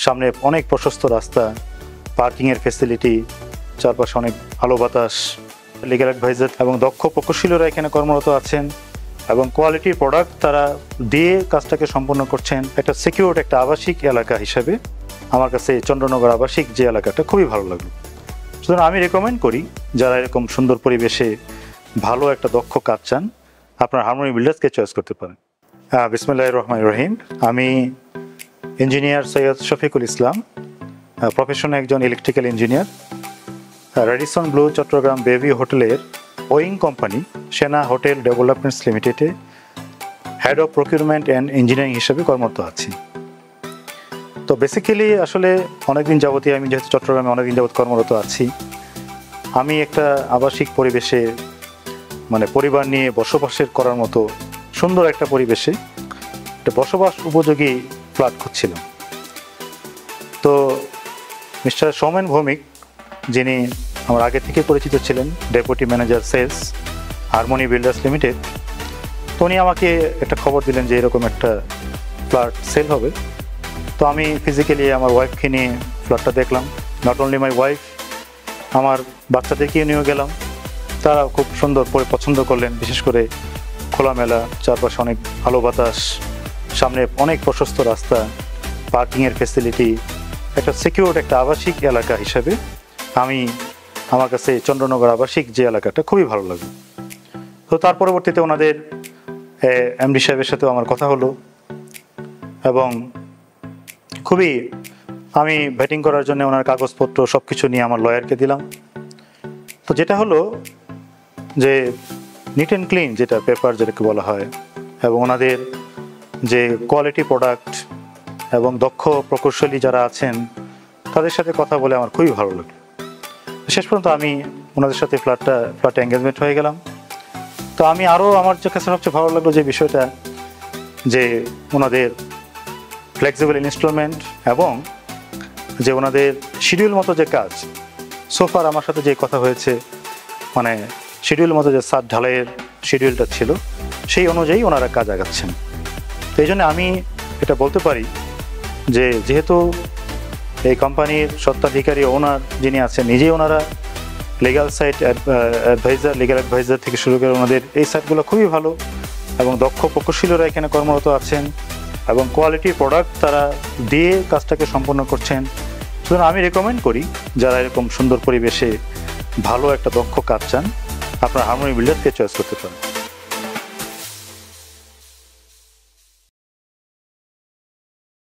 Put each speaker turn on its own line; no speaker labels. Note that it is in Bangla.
সামনে অনেক প্রশস্ত রাস্তা, পার্কিংয়ের ফ্যাসিলিটি, চারপাশে অনেক ভালো বাতাস, লিগ্যাল অ্যাডভাইজার এবং দক্ষ প্রকৌশলীরা এখানে কর্মরত আছেন এবং কোয়ালিটির প্রোডাক্ট তারা দিয়ে কাজটাকে সম্পন্ন করছেন। একটা সিকিউরড একটা আবাসিক এলাকা হিসেবে আমার কাছে চন্দ্রনগর আবাসিক যে এলাকাটা খুবই ভালো লাগলো। সুতরাং আমি রেকমেন্ড করি যারা এরকম সুন্দর পরিবেশে ভালো একটা দক্ষ কাজ চান, আপনার হারমোনি বিল্ডার্সকে চয়েস করতে পারেন। বিসমিল্লাহির রহমানির রহিম। আমি ইঞ্জিনিয়ার সৈয়দ শফিকুল ইসলাম, প্রফেশনে একজন electrical engineer. Radisson Blu Chattogram Bay View হোটেলের owning company Sena hotel developments লিমিটেডে head of procurement and engineering হিসেবে কর্মরত আছি। তো বেসিক্যালি আসলে অনেকদিন যাবতীয় আমি যেহেতু চট্টগ্রামে অনেকদিন যাবত কর্মরত আছি, আমি একটা আবাসিক পরিবেশে মানে পরিবার নিয়ে বসবাসের করার মতো সুন্দর একটা পরিবেশে একটা বসবাস উপযোগী ফ্ল্যাট খুঁজছিলাম। তো মিস্টার সৌমেন ভৌমিক, যিনি আমার আগে থেকে পরিচিত ছিলেন, deputy manager sales Harmony Builders limited, তো উনি আমাকে একটা খবর দিলেন যে এরকম একটা ফ্ল্যাট সেল হবে। তো আমি ফিজিক্যালি আমার ওয়াইফকে নিয়ে ফ্ল্যাটটা দেখলাম। নট অনলি মাই ওয়াইফ, আমার বাচ্চাদেরকে নিয়েও গেলাম, তারা খুব সুন্দর পছন্দ করলেন। বিশেষ করে খোলামেলা, চারপাশে অনেক ভালো বাতাস, সামনে অনেক প্রশস্ত রাস্তা, পার্কিংয়ের ফ্যাসিলিটি, একটা সিকিউরড একটা আবাসিক এলাকা হিসেবে আমার কাছে চন্দ্রনগর আবাসিক যে এলাকাটা খুবই ভালো লাগলো। তো তার পরবর্তীতে ওনাদের এমডি সাহেবের সাথেও আমার কথা হলো এবং আমি ভেটিং করার জন্য ওনার কাগজপত্র সব কিছু নিয়ে আমার লয়ারকে দিলাম। তো যেটা হলো যে নিট অ্যান্ড ক্লিন, যেটা পেপার যেটাকে বলা হয়, এবং ওনাদের যে কোয়ালিটি প্রোডাক্ট এবং দক্ষ প্রকৌশলী যারা আছেন তাদের সাথে কথা বলে আমার খুবই ভালো লাগলো। শেষ পর্যন্ত আমি ওনাদের সাথে ফ্ল্যাটে এঙ্গেজমেন্ট হয়ে গেলাম। তো আমার কাছে সবচেয়ে ভালো লাগলো যে বিষয়টা, যে ওনাদের ফ্লেক্সিবল ইনস্টলমেন্ট এবং যে ওনাদের শিডিউল মতো যে কাজ, সোফার আমার সাথে যে কথা হয়েছে, মানে শিডিউল মতো যে ছাদ ঢালাইয়ের শিডিউলটা ছিল সেই অনুযায়ী ওনারা কাজ আগাচ্ছেন। তো এই জন্য আমি এটা বলতে পারি যে যেহেতু এই কোম্পানির স্বত্বাধিকারী ওনার যিনি আছেন নিজেই ওনারা লিগ্যাল অ্যাডভাইজার থেকে শুরু করে ওনাদের এই সাইটগুলো খুবই ভালো এবং দক্ষ প্রকৌশলীরা এখানে কর্মরত আছেন এবং কোয়ালিটির প্রোডাক্ট তারা দিয়ে কাজটাকে সম্পন্ন করছেন। সুতরাং আমি রেকমেন্ড করি যারা এরকম সুন্দর পরিবেশে ভালো একটা দক্ষ কাজ চান, আপনার হারমোনি বিল্ডার্সকে চয়েস করতে পারেন।